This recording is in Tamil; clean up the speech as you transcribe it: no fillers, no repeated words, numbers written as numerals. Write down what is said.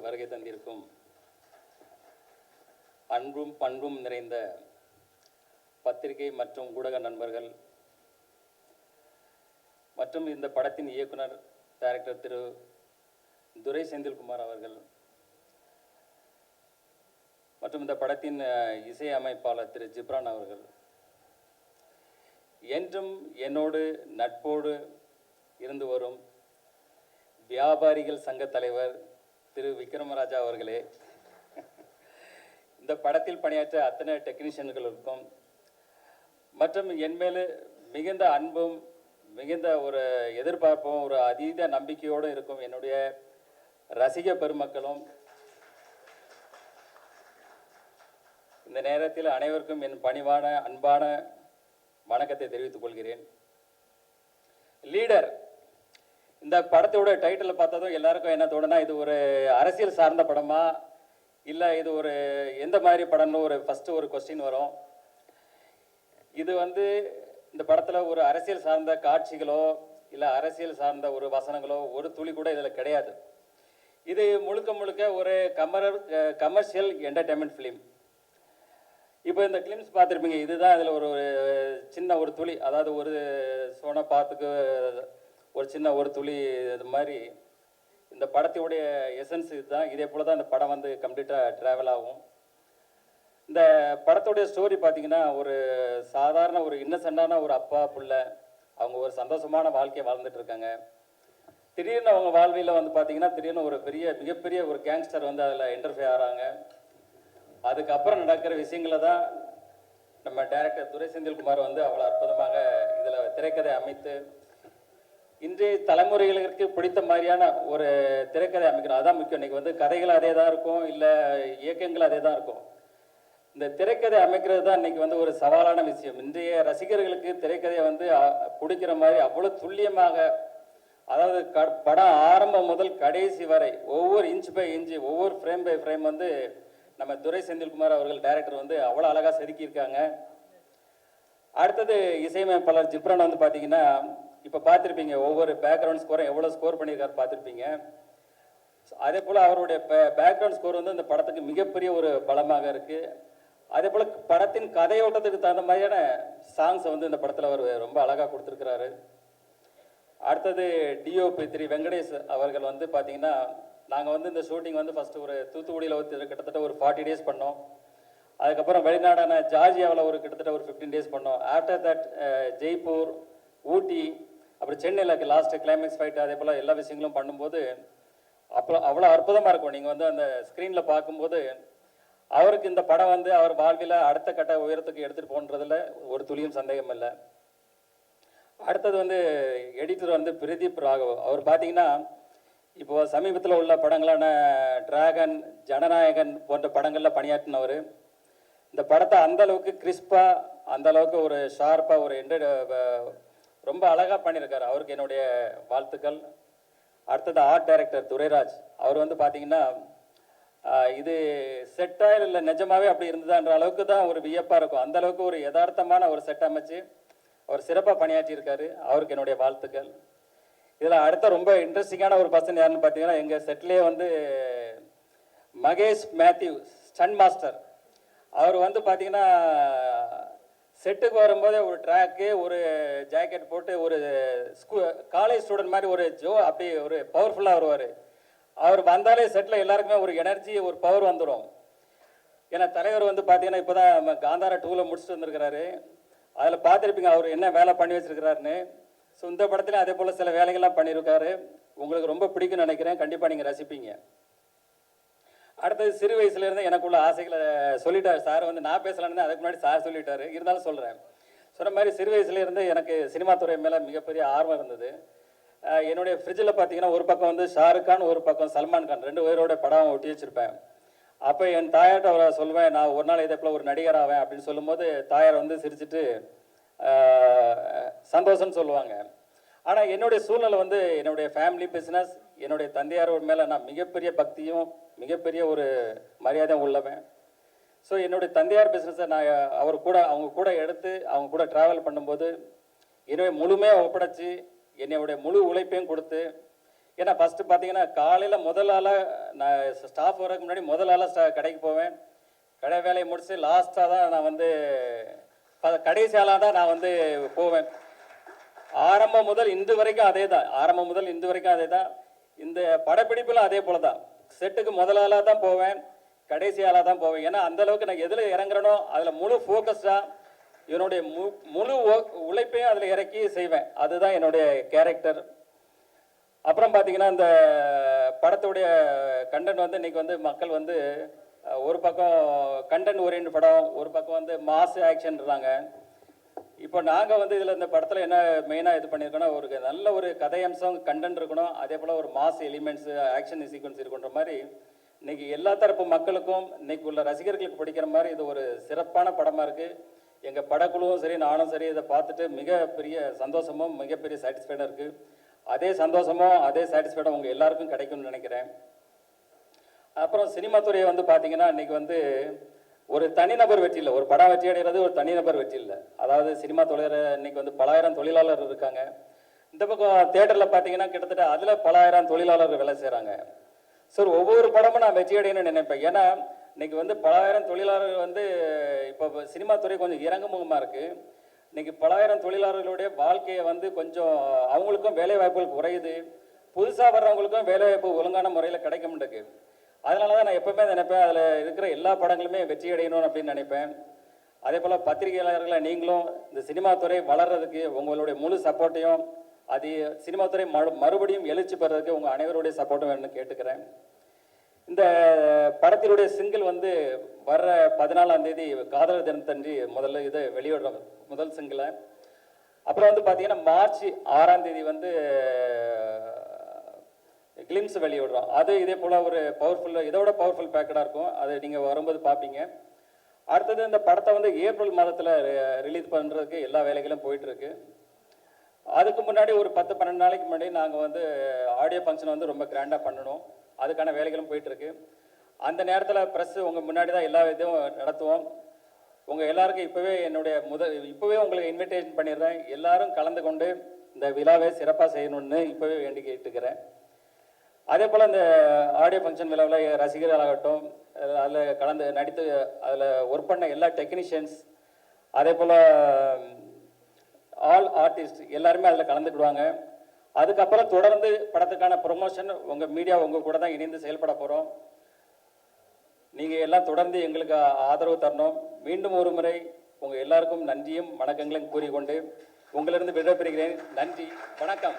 வருகை தந்திருக்கும் அன்பும் பண்பும் நிறைந்த பத்திரிகை மற்றும் ஊடக நண்பர்கள் மற்றும் இந்த படத்தின் இயக்குனர் டைரக்டர் திரு துரை செந்தில்குமார் அவர்கள் மற்றும் இந்த படத்தின் இசை அமைப்பாளர் திரு ஜிப்ரான் அவர்கள், என்றும் என்னோடு நட்போடு இருந்து வரும் வியாபாரிகள் சங்க தலைவர் திரு விக்ரமராஜா அவர்களே, இந்த படத்தில் பணியாற்ற அத்தனை டெக்னீஷியன்களுக்கும் மற்றும் என் மேலே மிகுந்த அன்பும் மிகுந்த ஒரு எதிர்பார்ப்பும் ஒரு அதீத நம்பிக்கையோடு இருக்கும் என்னுடைய ரசிக பெருமக்களும் இந்த நேரத்தில் அனைவருக்கும் என் பணிவான அன்பான வணக்கத்தை தெரிவித்துக் கொள்கிறேன். லீடர் இந்த படத்தோட டைட்டில் பார்த்ததும் எல்லாருக்கும் என்ன தோணுனா, இது ஒரு அரசியல் சார்ந்த படமா இல்லை இது ஒரு எந்த மாதிரி படம்னு ஒரு ஃபஸ்ட்டு ஒரு கொஸ்டின் வரும். இது இந்த படத்தில் ஒரு அரசியல் சார்ந்த காட்சிகளோ இல்லை அரசியல் சார்ந்த ஒரு வசனங்களோ ஒரு துளி கூட இதில் கிடையாது. இது முழுக்க முழுக்க ஒரு கமர்ஷியல் என்டர்டைன்மெண்ட் ஃபிலிம். இப்போ இந்த கிளிம்ஸ் பார்த்துருப்பீங்க, இதுதான் இதில் ஒரு சின்ன ஒரு துளி, அதாவது ஒரு சோனா பாத்துக்கு ஒரு சின்ன ஒரு துளி. இது மாதிரி இந்த படத்தையுடைய எசன்ஸ் இதுதான். இதே போல் தான் இந்த படம் கம்ப்ளீட்டாக ட்ராவல் ஆகும். இந்த படத்துடைய ஸ்டோரி பார்த்தீங்கன்னா, ஒரு சாதாரண ஒரு இன்னசென்டான ஒரு அப்பா பிள்ளை, அவங்க ஒரு சந்தோஷமான வாழ்க்கையை வாழ்ந்துட்டு இருக்காங்க. திடீர்னு அவங்க வாழ்வியில் பார்த்தீங்கன்னா திடீர்னு ஒரு மிகப்பெரிய ஒரு கேங்ஸ்டர் அதில் இன்டர்ஃபியர் ஆகிறாங்க. அதுக்கப்புறம் நடக்கிற விஷயங்களை தான் நம்ம டைரக்டர் துரை செந்தில்குமார் அவ்வளோ அற்புதமாக இதில் திரைக்கதை அமைத்து இன்றைய தலைமுறைகளுக்கு பிடித்த மாதிரியான ஒரு திரைக்கதை அமைக்கணும். அதுதான் முக்கியம். இன்றைக்கி கதைகள் அதே தான் இருக்கும், இல்லை இயக்கங்கள் அதே தான் இருக்கும். இந்த திரைக்கதை அமைக்கிறது தான் இன்றைக்கி ஒரு சவாலான விஷயம். இன்றைய ரசிகர்களுக்கு திரைக்கதையை பிடிக்கிற மாதிரி அவ்வளோ துல்லியமாக, அதாவது படம் ஆரம்பம் முதல் கடைசி வரை ஒவ்வொரு இன்ச் பை இன்ச்சு, ஒவ்வொரு ஃப்ரேம் பை ஃப்ரேம் நம்ம துரை செந்தில்குமார் அவர்கள் டைரக்டர் அவ்வளோ அழகாக செதுக்கியிருக்காங்க. அடுத்தது இசையமைப்பாளர் ஜிப்ரான் பார்த்தீங்கன்னா, இப்போ பார்த்துருப்பீங்க ஒவ்வொரு பேக்ரவுண்ட் ஸ்கோரும் எவ்வளோ ஸ்கோர் பண்ணியிருக்காரு பார்த்துருப்பீங்க. அதே போல் அவருடைய பேக்ரவுண்ட் ஸ்கோர் இந்த படத்துக்கு மிகப்பெரிய ஒரு பலமாக இருக்குது. அதே போல் படத்தின் கதையோட்டத்துக்கு தகுந்த மாதிரியான சாங்ஸ் இந்த படத்தில் அவர் ரொம்ப அழகாக கொடுத்துருக்கிறாரு. அடுத்தது டிஓபி திரு வெங்கடேஷ் அவர்கள் பார்த்தீங்கன்னா, நாங்கள் இந்த ஷூட்டிங் ஃபஸ்ட்டு ஒரு தூத்துக்குடியில் கிட்டத்தட்ட ஒரு 40 days பண்ணோம். அதுக்கப்புறம் வெளிநாடான ஜார்ஜியாவில் ஒரு கிட்டத்தட்ட ஒரு 15 days பண்ணோம். ஆஃப்டர் தட் ஜெய்ப்பூர், ஊட்டி, அப்புறம் சென்னையில் லாஸ்ட்டு கிளைமேக்ஸ் ஃபைட், அதே போல் எல்லா விஷயங்களும் பண்ணும்போது அவ்வளோ அற்புதமாக இருக்கும். நீங்கள் அந்த ஸ்க்ரீனில் பார்க்கும்போது அவருக்கு இந்த படம் அவர் வாழ்வில் அடுத்த கட்ட உயரத்துக்கு எடுத்துகிட்டு போன்றதில் ஒரு துளியும் சந்தேகம் இல்லை. அடுத்தது எடிட்டர் பிரதீப் ராகவ். அவர் பார்த்தீங்கன்னா, இப்போது சமீபத்தில் உள்ள படங்களான டிராகன், ஜனநாயகன் போன்ற படங்களில் பணியாற்றினவர். இந்த படத்தை அந்தளவுக்கு கிறிஸ்பாக, அந்தளவுக்கு ஒரு ஷார்ப்பாக ஒரு ரொம்ப அழகாக பண்ணியிருக்காரு. அவருக்கு என்னுடைய வாழ்த்துக்கள். அடுத்தது ஆர்ட் டைரக்டர் துரைராஜ். அவர் பார்த்தீங்கன்னா, இது செட்டாக இல்லை நிஜமாவே அப்படி இருந்ததான்ற அளவுக்கு தான் ஒரு வியப்பாக இருக்கும். அந்தளவுக்கு ஒரு யதார்த்தமான ஒரு செட் அமைச்சு அவர் சிறப்பாக பணியாற்றியிருக்காரு. அவருக்கு என்னுடைய வாழ்த்துக்கள். இதில் அடுத்த ரொம்ப இன்ட்ரெஸ்டிங்கான ஒரு பர்சன் யாருன்னு பார்த்தீங்கன்னா, எங்கள் செட்லேயே மகேஷ் மேத்யூ ஸ்டன் மாஸ்டர். அவர் பார்த்தீங்கன்னா, செட்டுக்கு வரும்போதே ஒரு ட்ராக்கு, ஒரு ஜாக்கெட் போட்டு ஒரு காலேஜ் ஸ்டூடெண்ட் மாதிரி ஒரு அப்படி ஒரு பவர்ஃபுல்லாக வருவார். அவர் வந்தாலே செட்டில் எல்லாருக்குமே ஒரு எனர்ஜி, ஒரு பவர் வந்துடும். ஏன்னா தலைவர் பார்த்தீங்கன்னா இப்போ தான் காந்தாரா 2ல் முடிச்சுட்டு வந்திருக்கிறாரு. அதில் பார்த்துருப்பீங்க அவர் என்ன வேலை பண்ணி வச்சுருக்கிறாருன்னு. ஸோ இந்த படத்துலையும் அதே போல் சில வேலைகள்லாம் பண்ணியிருக்காரு. உங்களுக்கு ரொம்ப பிடிக்கும்னு நினைக்கிறேன். கண்டிப்பாக நீங்கள் ரசிப்பீங்க. அடுத்தது சிறு வயசுலேருந்து எனக்குள்ள ஆசைகளை சொல்லிட்டார் சார். நான் பேசலான்னு அதுக்கு முன்னாடி சார் சொல்லிட்டாரு, இருந்தாலும் சொல்கிறேன். சொன்ன மாதிரி சிறு வயசுலேருந்து எனக்கு சினிமா துறை மேலே மிகப்பெரிய ஆர்வம் இருந்தது. என்னுடைய ஃப்ரிட்ஜில் பார்த்தீங்கன்னா ஒரு பக்கம் ஷாருக் கான், ஒரு பக்கம் சல்மான் கான், 2 பேரோட படம் ஒட்டி வச்சுருப்பேன். அப்போ என் தாயார்கிட்ட அவரை சொல்லுவேன், நான் ஒரு நாள் இதே போல் ஒரு நடிகர் ஆவேன் அப்படின்னு சொல்லும்போது தாயார் சிரிச்சுட்டு சந்தோஷம்னு சொல்லுவாங்க. ஆனால் என்னுடைய சூழ்நிலை என்னுடைய ஃபேமிலி பிஸ்னஸ், என்னுடைய தந்தையார் மேலே நான் மிகப்பெரிய பக்தியும் மிகப்பெரிய ஒரு மரியாதையும் உள்ளவன். ஸோ என்னுடைய தந்தையார் பிஸ்னஸை நான் அவங்க கூட எடுத்து அவங்க கூட ட்ராவல் பண்ணும்போது என்னுடைய முழுமையாக ஒப்படைச்சி என்னுடைய முழு உழைப்பையும் கொடுத்து ஏன்னா ஃபஸ்ட்டு பார்த்தீங்கன்னா காலையில் முதல் ஆளாக நான் ஸ்டாஃப் வரதுக்கு முன்னாடி முதல் ஆளாக கடைக்கு போவேன். கடை வேலையை முடிச்சு லாஸ்ட்டாக தான் நான் வந்து கடைசி ஆளாக தான் நான் வந்து போவேன். ஆரம்பம் முதல் இன்று வரைக்கும் அதே தான். ஆரம்பம் முதல் இன்று வரைக்கும் அதே தான். இந்த படப்பிடிப்பில் அதே போல தான். செட்டுக்கு முதல் ஆளாக தான் போவேன், கடைசி ஆளாக தான் போவேன். ஏன்னா அந்தளவுக்கு நான் எதில் இறங்குறனோ அதில் முழு ஃபோக்கஸ்டாக என்னுடைய முழு உழைப்பையும் அதில் இறக்கி செய்வேன். அதுதான் என்னுடைய கேரக்டர். அப்புறம் பார்த்தீங்கன்னா இந்த படத்துடைய கண்டென்ட் வந்து இன்றைக்கி வந்து மக்கள் வந்து ஒரு பக்கம் கண்டென்ட் ஓரியன்ட் படம், ஒரு பக்கம் வந்து மாஸ் ஆக்ஷன்றாங்க. இப்போ நாங்கள் வந்து இதில் இந்த படத்தில் என்ன மெயினாக இது பண்ணியிருக்கோன்னா, ஒரு நல்ல ஒரு கதையம்சம் கண்டென்ட் இருக்கணும், அதே போல் ஒரு மாஸ் எலிமெண்ட்ஸு ஆக்ஷன் சீக்வன்ஸ் இருக்குன்ற மாதிரி இன்றைக்கி எல்லா தரப்பு மக்களுக்கும் இன்றைக்கி உள்ள ரசிகர்களுக்கு பிடிக்கிற மாதிரி இது ஒரு சிறப்பான படமாக இருக்குது. எங்கள் படக்குழுவும் சரி நானும் சரி இதை பார்த்துட்டு மிகப்பெரிய சந்தோஷமும் மிகப்பெரிய சாட்டிஸ்ஃபைடாக இருக்குது. அதே சந்தோஷமும் அதே சாட்டிஸ்ஃபைடும் உங்கள் எல்லாருக்கும் கிடைக்கும்னு நினைக்கிறேன். அப்புறம் சினிமா துறையை வந்து பார்த்தீங்கன்னா இன்றைக்கி வந்து ஒரு தனிநபர் வெற்றி இல்லை, ஒரு படம் வெற்றி அடைகிறது ஒரு தனிநபர் வெற்றி இல்லை. அதாவது சினிமா தொழில் இன்னைக்கு வந்து பலாயிரம் தொழிலாளர் இருக்காங்க. இந்த பக்கம் தேட்டரில் பார்த்தீங்கன்னா கிட்டத்தட்ட அதில் பலாயிரம் தொழிலாளர்கள் வேலை செய்கிறாங்க. சார் ஒவ்வொரு படமும் நான் வெற்றி அடையணும்னு நினைப்பேன். ஏன்னா இன்னைக்கு வந்து பலாயிரம் தொழிலாளர்கள் வந்து இப்போ சினிமா துறை கொஞ்சம் இறங்குமுகமாக இருக்குது. இன்னைக்கு பலாயிரம் தொழிலாளர்களுடைய வாழ்க்கையை வந்து கொஞ்சம் அவங்களுக்கும் வேலை வாய்ப்புகள் குறையுது, புதுசாக வர்றவங்களுக்கும் வேலை வாய்ப்பு ஒழுங்கான முறையில் கிடைக்க மாட்டேங்குது. அதனால தான் நான் எப்பவுமே நினைப்பேன் அதில் இருக்கிற எல்லா படங்களுமே வெற்றி அடையணும் அப்படின்னு நினைப்பேன். அதே போல் பத்திரிகையாளர்களை நீங்களும் இந்த சினிமா துறை வளர்கிறதுக்கு உங்களுடைய முழு சப்போர்ட்டையும், அது சினிமா துறை மறுபடியும் எழுச்சி பெறதுக்கு உங்கள் அனைவருடைய சப்போர்ட்டும் வேணும்னு கேட்டுக்கிறேன். இந்த படத்தினுடைய சிங்கிள் வந்து வர்ற 14ஆம் தேதி காதலர் தினத்தன்றி முதல்ல இதை வெளியிடுறோம், முதல் சிங்கிளை. அப்புறம் வந்து பார்த்தீங்கன்னா மார்ச் 6ஆம் தேதி வந்து கிளிம்ஸ் வெளியிடுறோம். அது இதே போல் ஒரு பவர்ஃபுல்லாக இதோட பவர்ஃபுல் பேக்கடாக இருக்கும். அது நீங்கள் வரும்போது பார்ப்பீங்க. அடுத்தது இந்த படத்தை வந்து ஏப்ரல் மாதத்தில் ரிலீஸ் பண்ணுறதுக்கு எல்லா வேலைகளும் போயிட்டுருக்கு. அதுக்கு முன்னாடி ஒரு 10-12 நாளைக்கு முன்னாடி நாங்கள் வந்து ஆடியோ ஃபங்க்ஷன் வந்து ரொம்ப கிராண்டாக பண்ணணும். அதுக்கான வேலைகளும் போயிட்டுருக்கு. அந்த நேரத்தில் ப்ரெஸ் உங்கள் முன்னாடி தான் எல்லா இதுவும் நடத்துவோம். உங்கள் எல்லாருக்கும் இப்போவே உங்களுக்கு இன்விடேஷன் பண்ணிடுறேன். எல்லாரும் கலந்து கொண்டு இந்த விழாவை சிறப்பாக செய்யணும்னு இப்போவே வேண்டி கேட்டுக்கிறேன். அதே போல் இந்த ஆடியோ ஃபங்க்ஷன் விழாவில் ரசிகர்களாகட்டும், அதில் நடித்து அதில் ஒர்க் பண்ண எல்லா டெக்னீஷியன்ஸ், அதே போல் ஆல் ஆர்டிஸ்ட் எல்லாருமே அதில் கலந்துக்கிடுவாங்க. அதுக்கப்புறம் தொடர்ந்து படத்துக்கான ப்ரொமோஷன் உங்கள் மீடியா உங்கள் கூட தான் இணைந்து செயல்பட போகிறோம். நீங்கள் எல்லாம் தொடர்ந்து எங்களுக்கு ஆதரவு தரணும். மீண்டும் ஒரு முறை உங்கள் எல்லாருக்கும் நன்றியும் வணக்கங்களையும் கூறிக்கொண்டு உங்களிருந்து விடைபெறுகிறேன். நன்றி, வணக்கம்.